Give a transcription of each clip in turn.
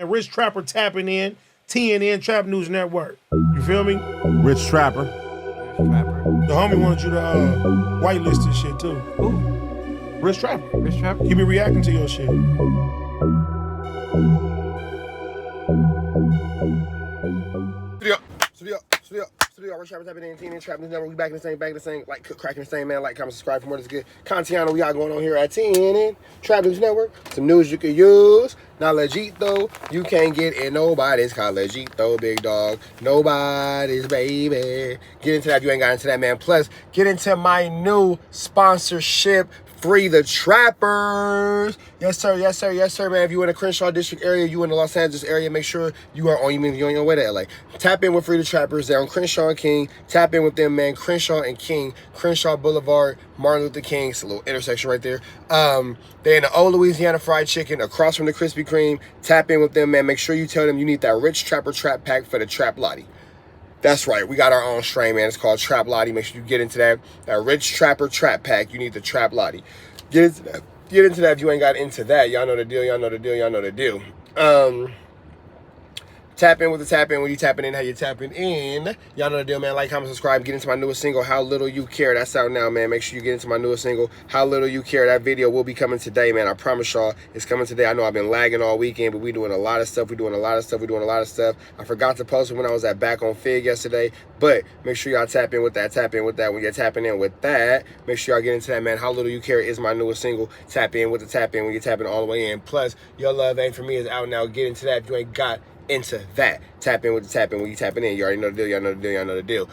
And Rich Trapper tapping in, TNN Trap News Network. You feel me? Rich Trapper. The homie wanted you to whitelist this shit too. Who? Rich Trapper. Rich Trapper? He be reacting to your shit. Studio, Rich Trapper tapping in, TNN Trap News Network. We back in the same, like cracking the same, man. Like, comment, subscribe for more. This good content we got going on here at TNN Trap News Network. Some news you can use. Now, Legito, you can't get in nobody's college. Legito, big dog. Nobody's baby. Get into that if you ain't got into that, man. Plus, get into my new sponsorship. Free the Trappers. Yes, sir, yes, sir, yes, sir, man. If you in the Crenshaw District area, you in the Los Angeles area, make sure you are on, you're on your way to LA. Tap in with Free the Trappers. They're on Crenshaw and King. Tap in with them, man. Crenshaw and King. Crenshaw Boulevard, Martin Luther King. It's a little intersection right there. They're in the old Louisiana Fried Chicken across from the Krispy Kreme. Tap in with them, man. Make sure you tell them you need that Rich Trapper Trap Pack for the Trap Lottie. That's right. We got our own strain, man. It's called Trap Lottie. Make sure you get into that. That Rich Trapper Trap Pack. You need the Trap Lottie. Get into that. Get into that if you ain't got into that. Y'all know the deal. Y'all know the deal. Y'all know the deal. Tap in with the tap in when you tapping in, how you tapping in. Y'all know the deal, man. Like, comment, subscribe. Get into my newest single, How Little You Care. That's out now, man. Make sure you get into my newest single, How Little You Care. That video will be coming today, man. I promise y'all it's coming today. I know I've been lagging all weekend, but we doing a lot of stuff. We doing a lot of stuff. We doing a lot of stuff. I forgot to post it when I was at Back on Fig yesterday, but make sure y'all tap in with that. Tap in with that. When you're tapping in with that, make sure y'all get into that, man. How Little You Care is my newest single. Tap in with the tap in when you're tapping all the way in. Plus, Your Love Ain't For Me is out now. Get into that if you ain't got into that. Tap in with the tap in when you tapping in. You already know the deal. Y'all know the deal. Y'all know the deal.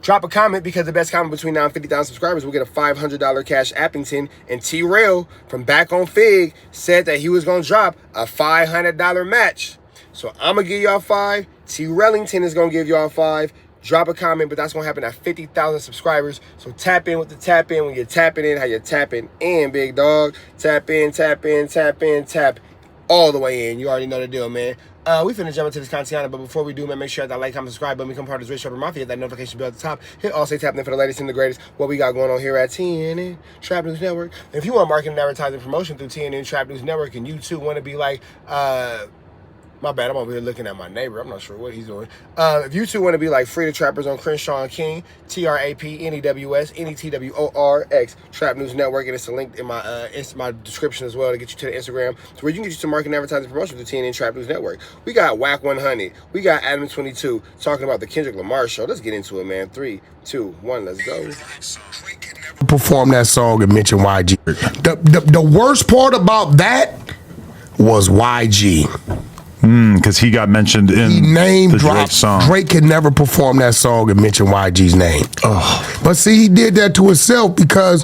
Drop a comment, because the best comment between now and 50,000 subscribers will get a $500 cash Appington. And Trell from Back on Fig said that he was gonna drop a $500 match. So I'm gonna give y'all 5. Trellington is gonna give y'all 5. Drop a comment, but that's gonna happen at 50,000 subscribers. So tap in with the tap in when you're tapping in, how you're tapping in, big dog. Tap in, tap in, tap in, tap all the way in. You already know the deal, man. We finna jump into this content, but before we do, man, make sure that like, comment, subscribe button, become part of this Rich Trapper Mafia. Hit that notification bell at the top. Hit all, say tap in for the latest and the greatest. What we got going on here at TNN Trap News Network. If you want marketing, advertising, promotion through TNN Trap News Network, and you too want to be like, my bad, I'm over here looking at my neighbor. I'm not sure what he's doing. If you two want to be like Free the Trappers on Crenshaw and King, TRAPNEWS, NETWORX, Trap News Network, and it's a link in my description as well to get you to the Instagram, to where you can get you some marketing, advertising, promotion through TNN Trap News Network. We got Wack 100. We got ADAM22 talking about the Kendrick Lamar show. Let's get into it, man. 3, 2, 1, let's go. Perform that song and mention YG. The worst part about that was YG. Because he got mentioned in he name the Drake dropped song. Drake could never perform that song and mention YG's name. Oh. But see, he did that to himself, because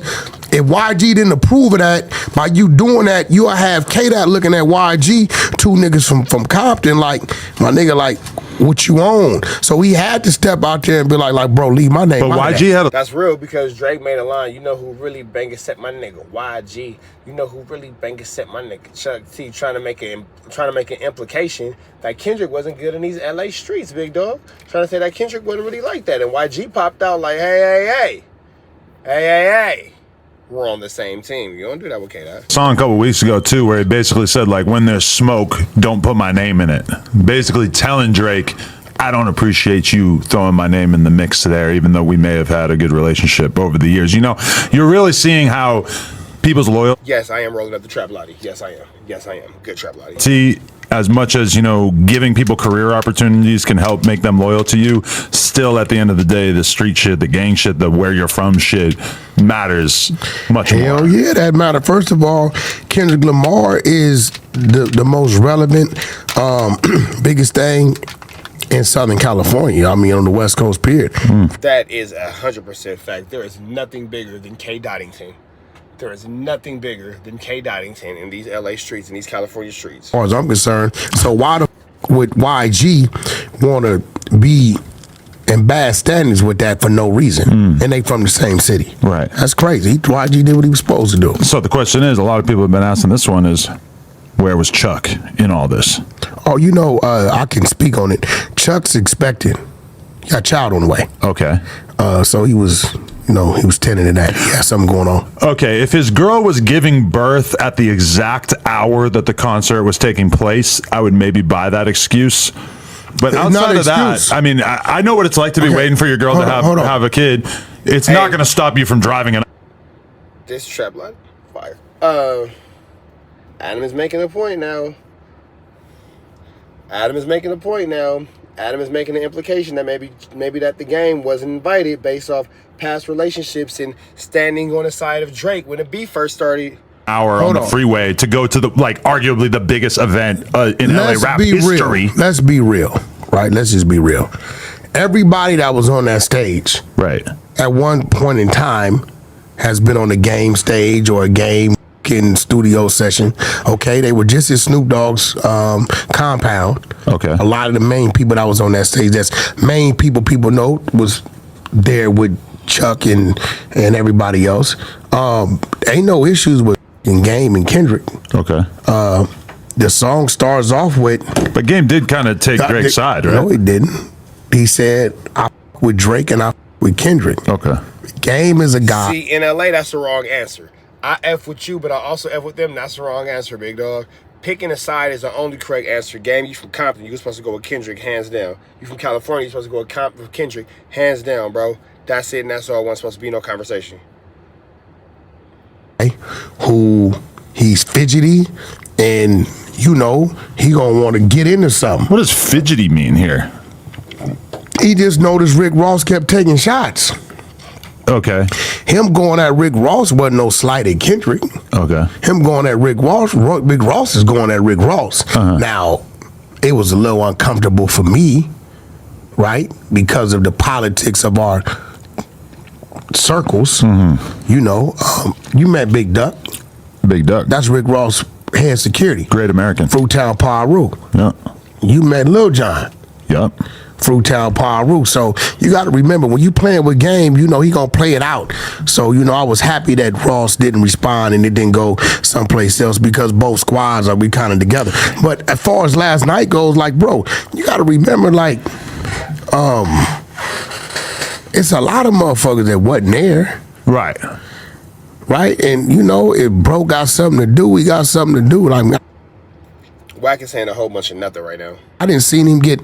if YG didn't approve of that, by you doing that, you'll have K-Dot looking at YG, two niggas from Compton, like, my nigga, like, what you own? So he had to step out there and be like, bro, leave my name. But YG had a... That's real, because Drake made a line. You know who really bang except my nigga YG. You know who really bang except my nigga Chuck T. Trying to make an implication that Kendrick wasn't good in these LA streets, big dog. Trying to say that Kendrick wasn't really like that, and YG popped out like, hey. We're on the same team. You don't do that with K-Dot. Song a couple weeks ago too, where he basically said, like, when there's smoke, don't put my name in it. Basically telling Drake, I don't appreciate you throwing my name in the mix there, even though we may have had a good relationship over the years. You know, you're really seeing how people's loyalty. Yes, I am rolling up the Trap Lottie. Yes, I am. Yes, I am. Good Trap Lottie. See, as much as, you know, giving people career opportunities can help make them loyal to you, still at the end of the day, the street shit, the gang shit, the where you're from shit matters much more. Hell yeah, that matter. First of all, Kendrick Lamar is the most relevant, biggest thing in Southern California. I mean, on the West Coast, period. That is 100% fact. There is nothing bigger than K-Dottington. There is nothing bigger than K-Dottington in these LA streets, in these California streets. As far as I'm concerned, so why would YG want to be in bad standings with that for no reason? And they from the same city. Right. That's crazy. YG did what he was supposed to do. So the question is, a lot of people have been asking this one is, where was Chuck in all this? Oh, you know, I can speak on it. Chuck's expecting. He got a child on the way. Okay. So he was you know, he was tending to that. He had something going on. Okay, if his girl was giving birth at the exact hour that the concert was taking place, I would maybe buy that excuse. But It's not outside of that, excuse. I mean, I know what it's like to be waiting for your girl to have a kid. It's not going to stop you from driving an. This trap line, fire. Adam is making a point now. Adam is making an implication that maybe that the game wasn't invited based off past relationships and standing on the side of Drake when the beef first started. Hour on the freeway to go to the arguably the biggest event in LA rap history. Let's be real, right? Let's just be real. Everybody that was on that stage, right, at one point in time, has been on a game stage or a game in studio session. Okay, they were just at Snoop Dogg's compound. Okay, a lot of the main people that was on that stage, that's main people know, was there with Chuck and everybody else. Ain't no issues with Game and Kendrick. Okay. The song starts off with. But Game did kind of take Drake's side, right? No, he didn't. He said, I with Drake and I with Kendrick. Okay. Game is a guy. See, in LA, that's the wrong answer. I F with you, but I also F with them. That's the wrong answer, big dog. Picking a side is the only correct answer. Game, you from Compton, you're supposed to go with Kendrick, hands down. You from California, you're supposed to go with Kendrick, hands down, bro. That's it, and that's all. Wasn't supposed to be no conversation. Who he's fidgety, and you know he gonna want to get into something. What does fidgety mean here? He just noticed Rick Ross kept taking shots. Okay. Him going at Rick Ross wasn't no slight at Kendrick. Okay. Him going at Rick Ross is going at Rick Ross. Now, it was a little uncomfortable for me, right? Because of the politics of our circles. You know, you met Big Duck. Big Duck. That's Rick Ross head security. Great American. Fruitown Paru. Yeah. You met Lil Jon. Yep. Fruitown Paru. So you got to remember, when you playing with Game, you know he gonna play it out. So you know, I was happy that Ross didn't respond and it didn't go someplace else, because both squads are we kind of together. But as far as last night goes, like, bro, you got to remember, like, it's a lot of motherfuckers that wasn't there. Right. Right? And you know, if bro got something to do, we got something to do. Like, Wack is saying a whole bunch of nothing right now. I didn't see him get.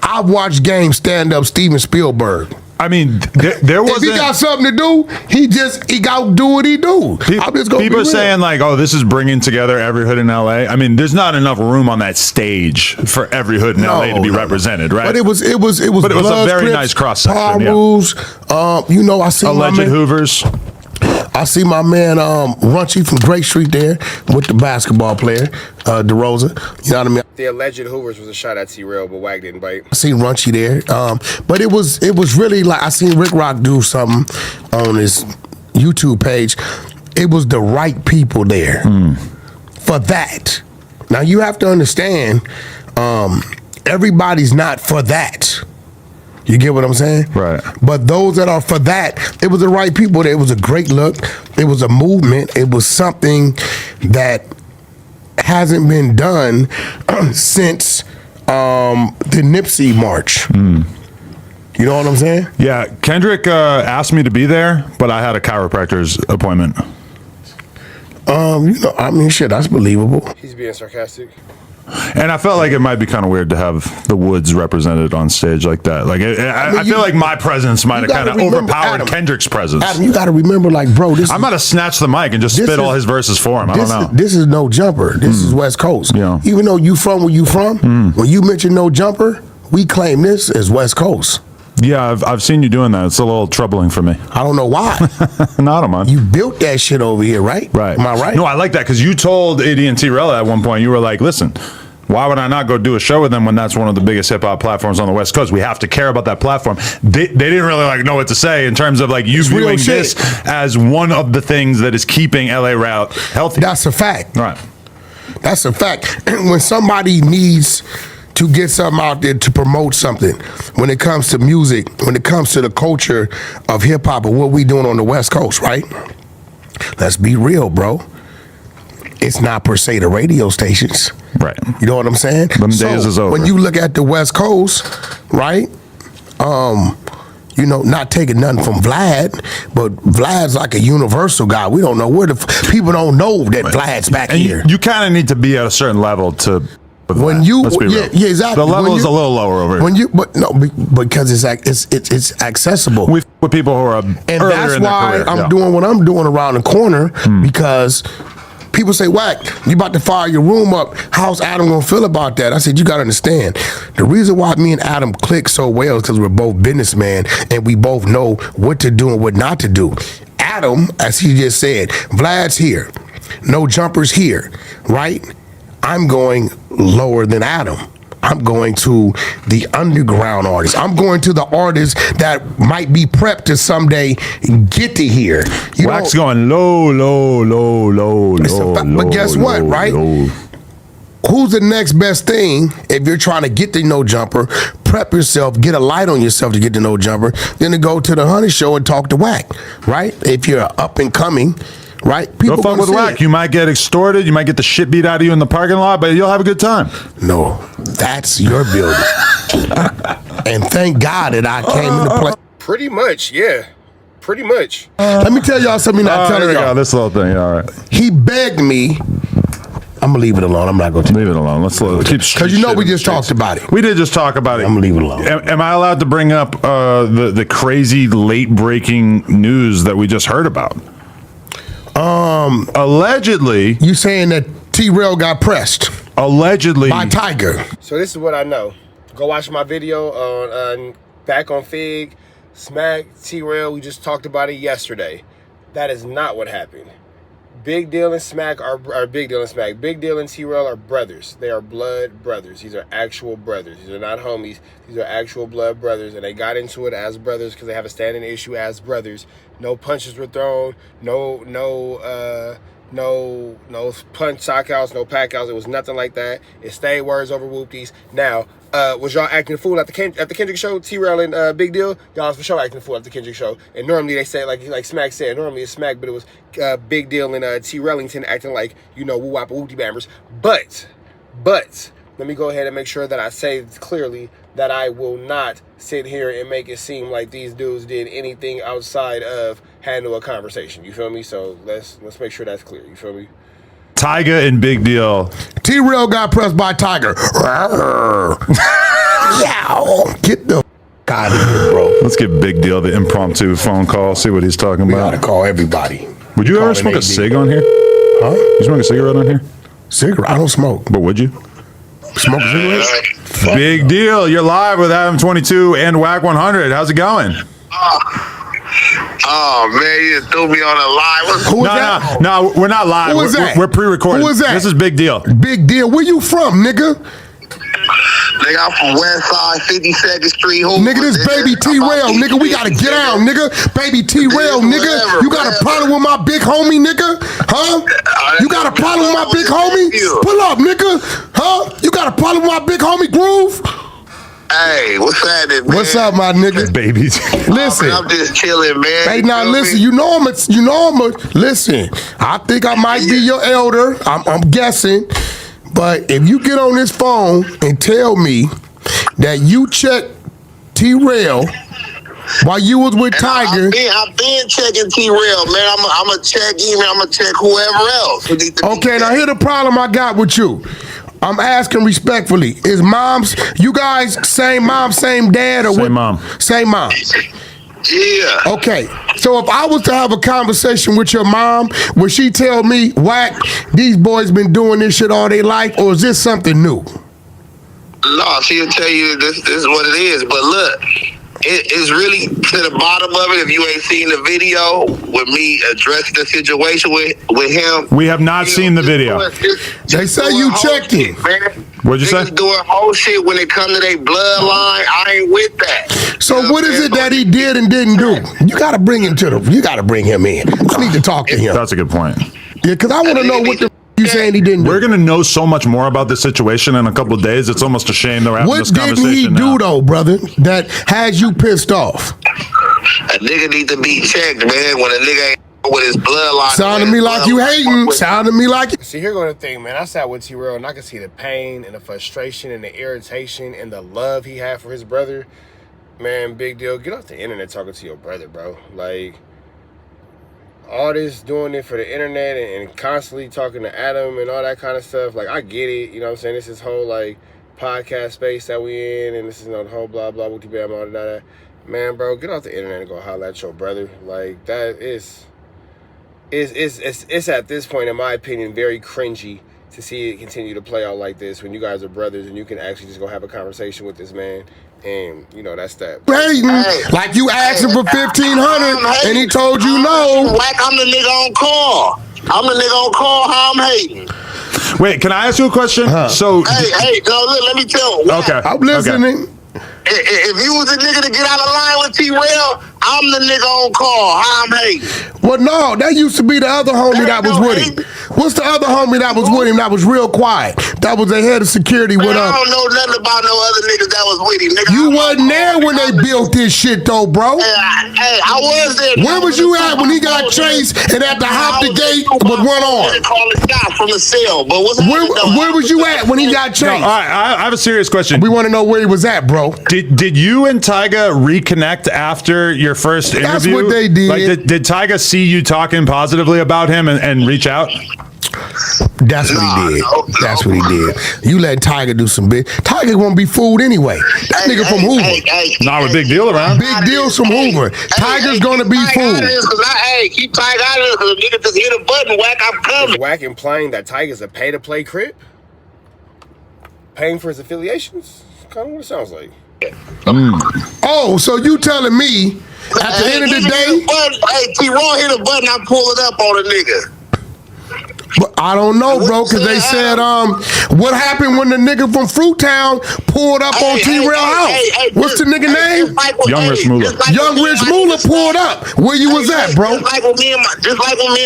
I watched Game stand up Steven Spielberg. I mean, there wasn't. If he got something to do, he got to do what he do. People are saying like, "Oh, this is bringing together every hood in LA." I mean, there's not enough room on that stage for every hood in LA to be represented, right? But it was. But it was a very nice cross section. Yeah. You know, I see alleged Hoovers. I see my man Runchy from Great Street there with the basketball player, DeRosa. You know what I mean? The alleged Hoovers was a shot at Trell, but Wack didn't bite. I seen Runchy there. But it was really like, I seen Rick Rock do something on his YouTube page. It was the right people there for that. Now you have to understand, everybody's not for that. You get what I'm saying? Right. But those that are for that, it was the right people. It was a great look. It was a movement. It was something that hasn't been done since the Nipsey March. You know what I'm saying? Yeah. Kendrick asked me to be there, but I had a chiropractor's appointment. You know, I mean, shit, that's believable. He's being sarcastic. And I felt like it might be kind of weird to have the Woods represented on stage like that. Like, I feel like my presence might have kind of overpowered Kendrick's presence. Adam, you got to remember, like, bro, I might have snatched the mic and just spit all his verses for him. I don't know. This is No Jumper. This is West Coast. Yeah. Even though you from where you from, when you mention No Jumper, we claim this as West Coast. Yeah, I've seen you doing that. It's a little troubling for me. I don't know why. No, I don't mind. You built that shit over here, right? Right. Am I right? No, I like that, because you told ADAM22 at one point, you were like, listen, why would I not go do a show with them when that's one of the biggest hip hop platforms on the West Coast? We have to care about that platform. They didn't really like know what to say in terms of like you viewing this as one of the things that is keeping LA rap healthy. That's a fact. Right. That's a fact. When somebody needs to get something out there to promote something, when it comes to music, when it comes to the culture of hip hop and what we doing on the West Coast, right? Let's be real, bro. It's not per se the radio stations. Right. You know what I'm saying? Them days is over. When you look at the West Coast, right? you know, not taking nothing from Vlad, but Vlad's like a universal guy. We don't know where people don't know that Vlad's back and here. You kind of need to be at a certain level to. When you, let's be real. Yeah, exactly. The level is a little lower over here. When you, but no, because it's accessible. With people who are and earlier that's in their why career. I'm doing what I'm doing around the corner because people say, Wack, you about to fire your room up. How's Adam gonna feel about that? I said, you gotta understand. The reason why me and Adam click so well is because we're both businessmen and we both know what to do and what not to do. Adam, as he just said, Vlad's here. No jumpers here, right? I'm going lower than Adam. I'm going to the underground artists. I'm going to the artists that might be prepped to someday get to here. Wack's going low. But guess what, right? Who's the next best thing if you're trying to get to No Jumper, prep yourself, get a light on yourself to get to No Jumper, then to go to the Honey Show and talk to Wack, right? If you're up and coming, right? People go fuck with Wack. You might get extorted. You might get the shit beat out of you in the parking lot, but you'll have a good time. No, that's your building. And thank God that I came into play. Pretty much, yeah. Pretty much. Let me tell y'all something not telling y'all. This little thing, all right. He begged me. I'm gonna leave it alone. I'm not gonna leave it alone. Let's keep because you know we just talked about it. We did just talk about it. I'm gonna leave it alone. Am I allowed to bring up the crazy late breaking news that we just heard about? Allegedly, you saying that T-Rail got pressed? Allegedly by Tiger. So this is what I know. Go watch my video on back on Fig, Smack, T-Rail. We just talked about it yesterday. That is not what happened. Big Deal and Smack are Big Deal and Smack. Big Deal and T-Rail are brothers. They are blood brothers. These are actual brothers. These are not homies. These are actual blood brothers, and they got into it as brothers because they have a standing issue as brothers. No punches were thrown. No punch knockouts, no pack outs. It was nothing like that. It stayed words over whoopties. Now, was y'all acting a fool at the Kendrick show? T-Rail and Big Deal, y'all was for sure acting a fool at the Kendrick show. And normally they say like Smack said, normally it's Smack, but it was Big Deal and T-Railington acting like, you know, woo wop whoopty bammers. But let me go ahead and make sure that I say clearly that I will not sit here and make it seem like these dudes did anything outside of handle a conversation. You feel me? So let's make sure that's clear. You feel me? Tiger and Big Deal. T-Rail got pressed by Tiger. Get the out of here, bro. Let's give Big Deal the impromptu phone call. See what he's talking about. We gotta call everybody. Would you ever smoke a cig on here? Huh? You smoke a cigarette on here? Cigarette? I don't smoke. But would you? Smoke a cigarette? Big Deal. You're live with ADAM22 and Wack 100. How's it going? Oh man, you just threw me on a live. Who is that? No, we're not live. Who is that? We're pre-recorded. Who is that? This is Big Deal. Big Deal. Where you from, nigga? Nigga, I'm from West Side, 52nd Street. Nigga, this baby T-Rail, nigga. We gotta get out, nigga. Baby T-Rail, nigga. You got a problem with my big homie, nigga? Huh? You got a problem with my big homie? Pull up, nigga. Huh? You got a problem with my big homie Groove? Hey, what's happening, man? What's up, my nigga? Baby. Listen. I'm just chilling, man. Hey, now listen, you know I'm listen, I think I might be your elder. I'm guessing. But if you get on this phone and tell me that you checked T-Rail while you was with Tiger. I've been checking T-Rail, man. I'm going to check him. I'm going to check whoever else. Okay, now here's the problem I got with you. I'm asking respectfully. Is moms, you guys same mom, same dad? Or same what? Mom. Same mom. Yeah. Okay, so if I was to have a conversation with your mom, would she tell me, Wack, these boys been doing this shit all their life, or is this something new? No, she'll tell you this is what it is. But look, it's really to the bottom of it. If you ain't seen the video with me addressing the situation with him. We have not seen the video. They say you checked him. What'd you say? Niggas doing whole shit when it come to their bloodline. I ain't with that. So what is it that he did and didn't do? You gotta bring him you gotta bring him in. I need to talk to him. That's a good point. Yeah, because I want to know what the you saying he didn't do. We're gonna know so much more about this situation in a couple of days. It's almost a shame that we're having this conversation. What didn't he do though, brother, that has you pissed off? A nigga need to be checked, man. When a nigga ain't with his bloodline. Sounding me like you hating. Sounding me like you. See, here go the thing, man. I sat with T-Rail and I could see the pain and the frustration and the irritation and the love he had for his brother. Man, big deal. Get off the internet talking to your brother, bro. Like, all this doing it for the internet and constantly talking to Adam and all that kind of stuff. Like, I get it. You know what I'm saying? This is whole, like, podcast space that we in, and this is, you know, the whole blah, blah, wooty bam, all that. Man, bro, get off the internet and go holler at your brother. Like, that is... It's at this point, in my opinion, very cringy to see it continue to play out like this when you guys are brothers and you can actually just go have a conversation with this man. And, you know, that's that. Hating, like you asked him for 1,500 and he told you no. Wack, I'm the nigga on call. I'm the nigga on call. How I'm hating. Wait, can I ask you a question? So, Hey, no, look, let me tell you. okay, I'm listening. Okay. If you was the nigga to get out of line with Trell, I'm the nigga on call. How I'm hating. Well, no, that used to be the other homie that was with him. What's the other homie that was with him that was real quiet? That was the head of security with I don't know nothing about no other niggas that was with him. Nigga, You wasn't there when they built this shit though, bro. Hey, I was there. Where was you at when he got chased and had to hop the gate with one arm? Call the shot from the cell, but Where was you at when he got chased? all right, I have a serious question. We want to know where he was at, bro. Did you and Tyga reconnect after your first interview? That's what they did. Like, did Tyga see you talking positively about him and reach out? That's what he did. That's what he did. You let Tyga do some big. Tyga won't be fooled anyway. That nigga from Hoover. Not a big deal around. Big deals from Hoover. Tyga's gonna be fooled. Keep Tyga out of this because a nigga just hit a button. Wack, I'm coming. Is Wack implying that Tyga's a pay-to-play crip? Paying for his affiliations? Kind of what it sounds like. Oh, so you telling me at the end of the day? Hey, T-Raw hit a button, I pull it up on a nigga. But I don't know, bro, because they said, what happened when the nigga from Fruittown pulled up on T-Rail house? What's the nigga name? Young Rich Moolah. Young Rich Moolah pulled up. Where you was at, bro? Just like when me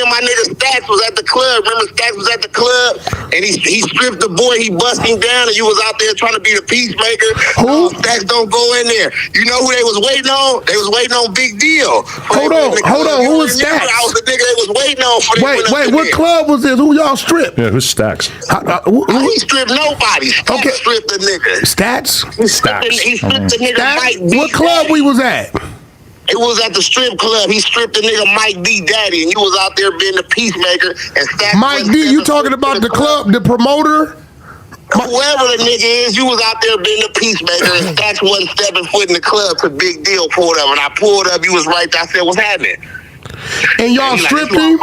and my nigga Stacks was at the club. Remember Stacks was at the club and he stripped the boy, he bust him down, and you was out there trying to be the peacemaker. Who? Stacks don't go in there. You know who they was waiting on? They was waiting on Big Deal. Hold on. Who was Stacks? I was the nigga they was waiting on for Wait, what club was this? Who y'all stripped? Yeah, who's Stacks? He stripped nobody. Stacks stripped the nigga. Stats? He stripped the nigga Mike D. What club we was at? It was at the strip club. He stripped the nigga Mike D. Daddy, and you was out there being the peacemaker. And Stacks Mike D, you talking about the club, the promoter? Whoever the nigga is, you was out there being the peacemaker, and Stacks wasn't stepping foot in the club till Big Deal pulled up. And I pulled up, you was right there. I said, what's happening? And y'all stripped him?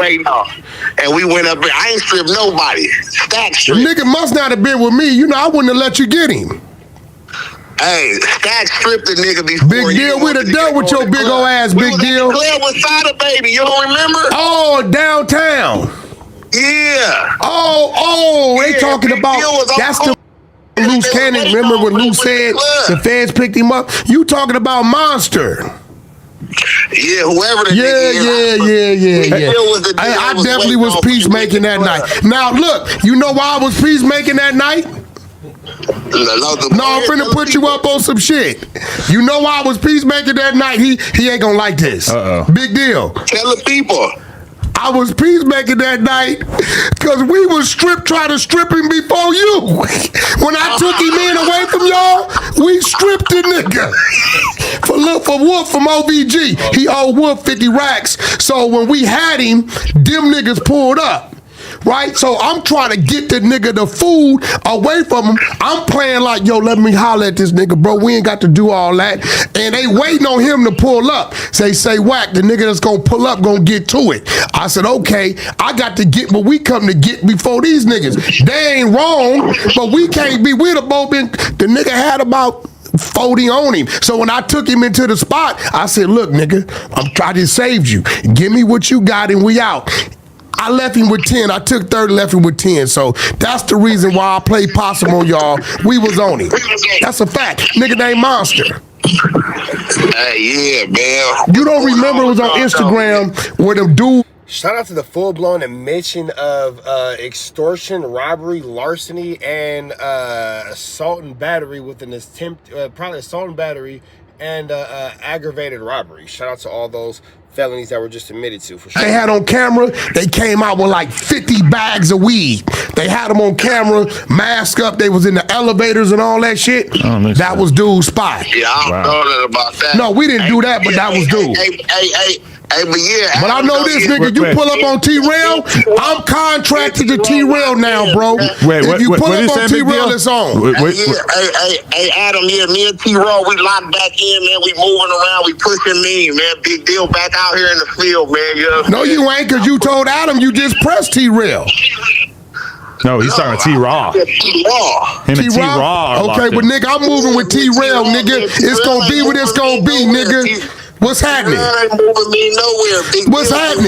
And we went up there. I ain't stripped nobody. Stacks The stripped. nigga must not have been with me. You know, I wouldn't have let you get him. Hey, Stacks stripped the nigga before. Big Deal, we'd have dealt with your big old ass, Big Deal. We was at the club with Sada Baby. You don't remember? Oh, downtown. Yeah. Oh, they Yeah, talking Big about, Deal was on that's the Loose Cannon. Remember when Loose said the fans picked him up? You talking about Monster. Yeah, whoever the nigga is. I definitely was peacemaking that night. Now, look, you know why I was peacemaking that night? No, I'm finna put you up on some shit. You know why I was peacemaking that night? He ain't gonna like this. Big Deal. Tell the people. I was peacemaking that night because we was trying to strip him before you. When I took him in away from y'all, we stripped the nigga. For Wolf from OVG. He owed Wolf 50 racks. So when we had him, them niggas pulled up. Right? So I'm trying to get the nigga the food away from him. I'm playing like, yo, let me holler at this nigga, bro. We ain't got to do all that. And they waiting on him to pull up. Say, Wack, the nigga that's gonna pull up gonna get to it. I said, okay, I got to get what we come to get before these niggas. They ain't wrong, but we can't be. We'd have both been, the nigga had about 40 on him. So when I took him into the spot, I said, look, nigga, I just saved you. Give me what you got and we out. I left him with 10. I took 30, left him with 10. So that's the reason why I played possum on y'all. We was on him. That's a fact. Nigga named Monster. Hey, yeah, man. You don't remember it was on Instagram where them dude. Shout out to the full-blown admission of extortion, robbery, larceny, and assault and battery with an attempt, probably assault and battery and aggravated robbery. Shout out to all those felonies that were just admitted to, for sure. They had on camera, they came out with like 50 bags of weed. They had them on camera, mask up, they was in the elevators and all that shit. That was dude's spot. Yeah, I don't know nothing about that. No, we didn't do that, but that was dude. Hey, but yeah. But I know this, nigga. You pull up on T-Rail, I'm contracted to T-Rail now, bro. If you pull up on T-Rail, it's on. Hey, Adam, yeah, me and T-Rail, we locked back in, man. We moving around, we pushing me, man. Big deal back out here in the field, man. You know no, you ain't, because you told Adam you just pressed T-Rail. No, he's talking about T-Raw. T-Raw. Him and T-Raw. Okay, but nigga, I'm moving with T-Rail, nigga. It's gonna be what it's gonna be, nigga. What's happening? Ain't moving me nowhere. Big What's happening?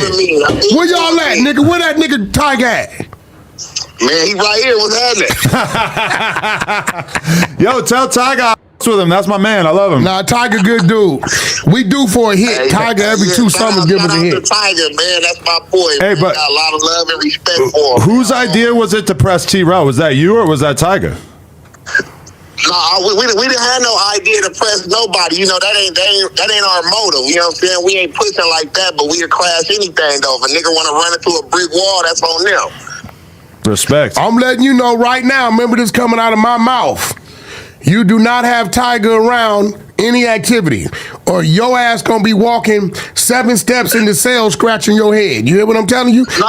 Where y'all at, nigga? Where that nigga Tiger at? Man, he right here. What's happening? Yo, tell Tiger I with him. That's my man. I love him. Nah, Tiger, good dude. We do for a hit. Tiger every 2 summers give us a hit. Tiger, man, that's my boy. Hey, but got a lot of love and respect for him. Whose idea was it to press T-Raw? Was that you or was that Tiger? No, we didn't have no idea to press nobody. You know, that ain't our motive. You know what I'm saying? We ain't pushing like that, but we'll crash anything though. If a nigga wanna run into a brick wall, that's on them. Respect. I'm letting you know right now, remember this coming out of my mouth. You do not have Tiger around any activity, or your ass gonna be walking 7 steps in the cell scratching your head. You hear what I'm telling you? No,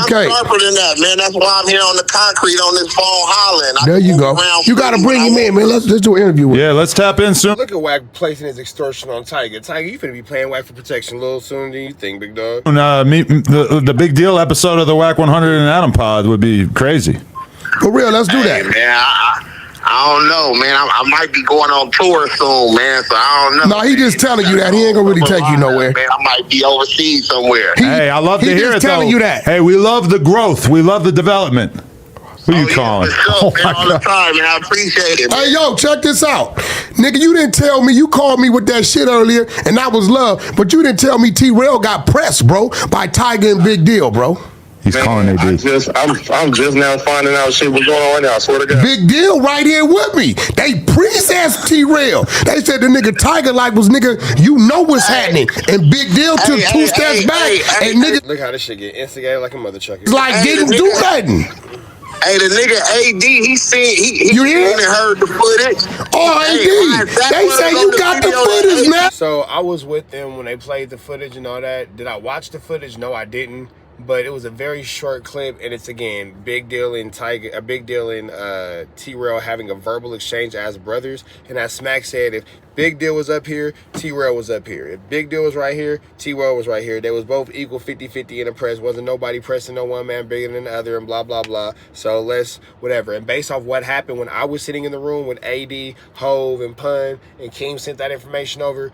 okay. I'm sharper than that, man. That's why I'm here on the concrete on this phone hollering. There you go. You gotta bring him in, man. Let's do an interview with him. Yeah, let's tap in soon. Look at Wack placing his extortion on Tiger. Tiger, you finna be playing Wack for protection a little sooner than you think, big dog. The big deal episode of the Wack 100 and Adam pod would be crazy. For real, let's do that. Man, I don't know, man. I might be going on tour soon, man, so I don't know. No, he just telling you that. He ain't gonna really take you nowhere. Man, I might be overseas somewhere. Hey, I love to hear it, though. He just telling you that. Hey, we love the growth. We love the development. Who you calling? Oh, man, all the time, man. I appreciate it, man. Hey, yo, check this out. Nigga, you didn't tell me. You called me with that shit earlier, and that was love, but you didn't tell me T-Rail got pressed, bro, by Tiger and Big Deal, bro. He's calling AD. I'm just now finding out shit what's going on right now. I swear to God. Big Deal right here with me. They pre-sassed T-Rail. They said the nigga Tiger like was nigga, you know what's happening. And Big Deal took 2 steps back, and nigga Look how this shit get instigated like a mother chucker. like didn't do nothing. Hey, the nigga AD, he You hear? seen and heard the footage. Oh, AD, they say you got the footage, man. So I was with them when they played the footage and all that. Did I watch the footage? No, I didn't. But it was a very short clip, and it's again Big Deal and Tiger, a Big Deal and T-Rail having a verbal exchange as brothers. And as Smack said, if Big Deal was up here, T-Rail was up here. If Big Deal was right here, T-Rail was right here. They was both equal 50-50 in the press. Wasn't nobody pressing no one man bigger than the other, and blah blah blah. So let's whatever. And based off what happened when I was sitting in the room with AD, Hove, and Pun, and Keem sent that information over.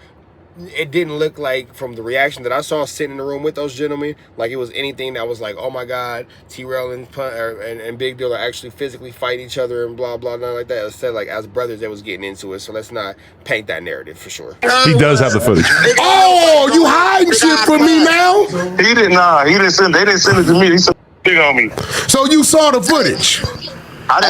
It didn't look like, from the reaction that I saw sitting in the room with those gentlemen, like it was anything that was like, oh my God, T-Rail and Big Deal are actually physically fighting each other and blah, blah, nothing like that. It said like as brothers, they was getting into it. So let's not paint that narrative for sure. He does have the footage. Oh, you hiding shit from me now? He didn't send it to me. He sent it on me. So you saw the footage? I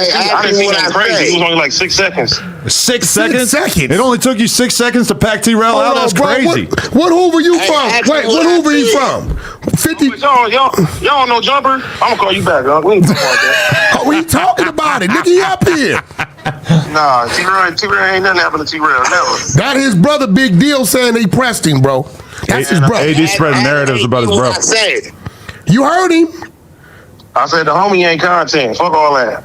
didn't see nothing crazy. It was only like 6 seconds. 6 seconds? 6 seconds. It only took you 6 seconds to pack T-Rail out? That's crazy. What Hoover you from? Wait, what Hoover you from? 50. Y'all don't know Jumper? I'm gonna call you back, huh? We ain't talking about that. Oh, we talking about it. Nigga, you up here. Nah, T-Rail ain't nothing happened to T-Rail, never. That his brother Big Deal saying he pressed him, bro. That's his brother. AD spreading narratives about his brother. You heard him? I said the homie ain't content. Fuck all that.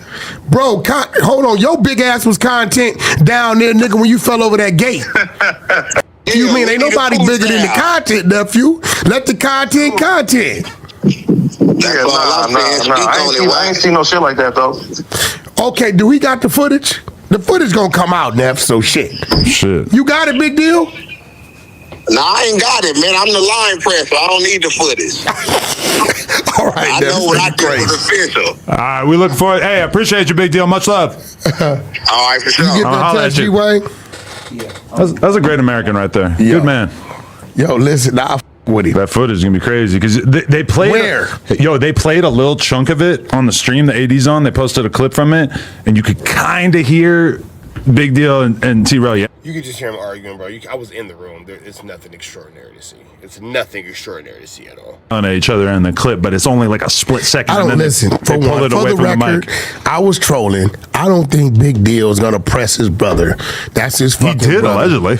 Bro, hold on. Your big ass was content down there, nigga, when you fell over that gate. You mean ain't nobody bigger than the content, nephew? Let the content. Yeah, nah. I ain't seen no shit like that, though. Okay, do we got the footage? The footage gonna come out, Neff, so shit. Shit. You got it, Big Deal? Nah, I ain't got it, man. I'm the line press, so I don't need the footage. All right, I know what I did was official. All right, we look forward. Hey, I appreciate you, Big Deal. Much love. All right, for sure. You get that text, G-Way? That's a great American right there. Yo. Good man. Yo, listen, I with him. That footage is gonna be crazy because they played. Where? They played a little chunk of it on the stream. The AD's on. They posted a clip from it, and you could kind of hear Big Deal and Trell, yeah. You could just hear him arguing, bro. I was in the room. It's nothing extraordinary to see. It's nothing extraordinary to see at all. On each other in the clip, but it's only like a split second. I don't and then listen. They pull it away For the from record, the mic. I was trolling. I don't think Big Deal is gonna press his brother. That's his He fucking did brother. allegedly.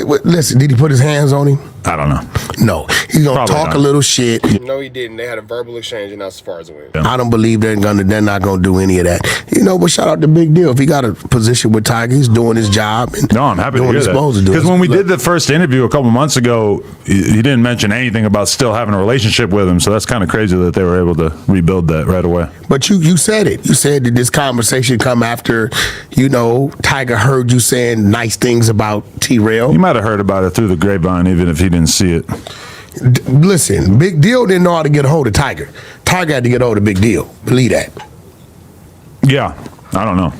Wait, listen, did he put his hands on him? I don't know. No. He's gonna Probably talk not. a little shit. No, he didn't. They had a verbal exchange, and that's as far as it went. Yeah. I don't believe they're not gonna do any of that. You know, but shout out to Big Deal. If he got a position with Tiger, he's doing his job. And No, I'm happy to doing hear what he's that. supposed to do. Because when we did the first interview a couple months ago, he didn't mention anything about still having a relationship with him. So that's kind of crazy that they were able to rebuild that right away. But you said it. You said that this conversation come after, you know, Tiger heard you saying nice things about Trell. You might have heard about it through the grapevine, even if he didn't see it. Listen, Big Deal didn't know how to get a hold of Tiger. Tiger had to get a hold of Big Deal. Believe that. Yeah, I don't know.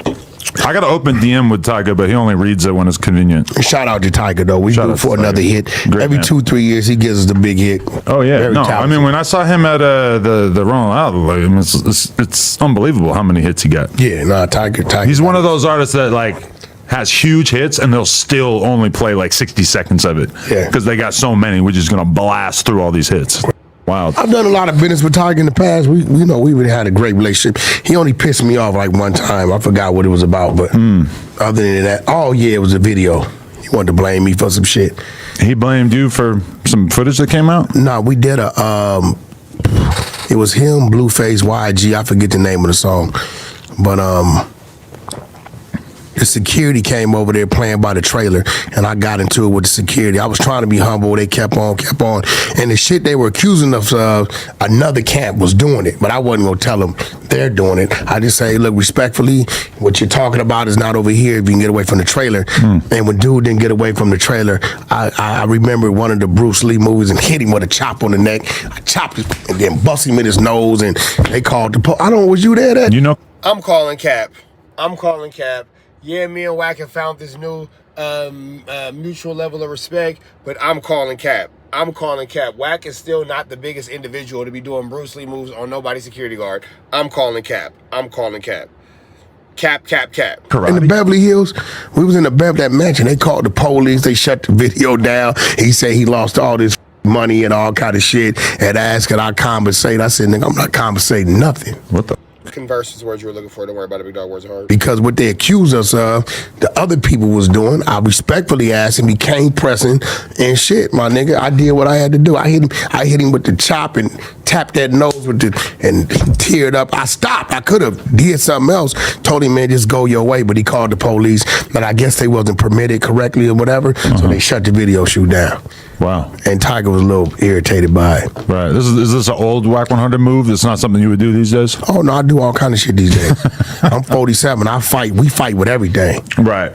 I got an open DM with Tiger, but he only reads it when it's convenient. Shout out to Tiger though. We Shout do out for to another Tiger. hit. Great Every man. 2-3 years he gives us the big hit. Oh yeah, Very no. talented. I mean, when I saw him at the Rolling Loud, like, I mean, it's unbelievable how many hits he got. Yeah, nah, Tiger. He's one of those artists that like has huge hits and they'll still only play like 60 seconds of it. Yeah. Because they got so many, we're just gonna blast through all these hits. Wild. I've done a lot of business with Tiger in the past. We really had a great relationship. He only pissed me off like one time. I forgot what it was about, but other than that, oh yeah, it was a video. He wanted to blame me for some shit. He blamed you for some footage that came out? No, we did it was him, Blueface, YG. I forget the name of the song, but the security came over there playing by the trailer, and I got into it with the security. I was trying to be humble. They kept on. And the shit they were accusing us of, another camp was doing it, but I wasn't going to tell them they're doing it. I just say, look, respectfully, what you're talking about is not over here if you can get away from the trailer. And when dude didn't get away from the trailer, I remember one of the Bruce Lee movies and hit him with a chop on the neck. I chopped him and then bust him in his nose, and they called the police. I don't know, was you there? That? You know? I'm calling Cap. Yeah, me and Wack have found this new mutual level of respect, but I'm calling Cap. Wack is still not the biggest individual to be doing Bruce Lee moves on nobody's security guard. I'm calling Cap. Cap. Karate. In the Beverly Hills, we was in that mansion. They called the police. They shut the video down. He said he lost all this money and all kind of shit and asked could I compensate. I said, nigga, I'm not compensating nothing. What the? Converse is the words you were looking for. Don't worry about it, big dog. Words are hard. Because what they accused us of, the other people was doing, I respectfully asked him, he came pressing and shit, my nigga. I did what I had to do. I hit him with the chop and tapped that nose with and he teared up. I stopped. I could have did something else. Told him, man, just go your way. But he called the police. But I guess they wasn't permitted correctly or whatever. So they shut the video shoot down. Wow. And Tiger was a little irritated by it. Right. Is this an old Wack 100 move? It's not something you would do these days? Oh, no, I do all kind of shit these days. I'm 47. I fight. We fight with everything. Right.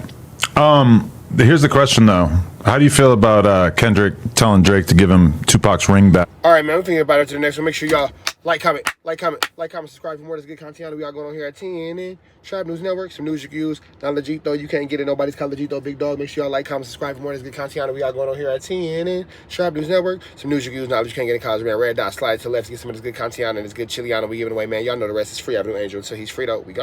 Here's the question, though. How do you feel about Kendrick telling Drake to give him Tupac's ring back? All right, man. I'm thinking about it to the next one. Make sure y'all like, comment, subscribe for more of this good content. We got going on here at TNN Trap News Network. Some news you can use. Not legit though. You can't get it. Nobody's called legit though. Big dog. Make sure y'all like, comment, subscribe for more of this good content. We got going on here at TNN Trap News Network. Some news you can use. Knowledge you can't get in college, man. Red dot slide to the left to get some of this good content and this good chili on. We giving away, man. Y'all know the rest is free. I have no angel until he's free though. We got.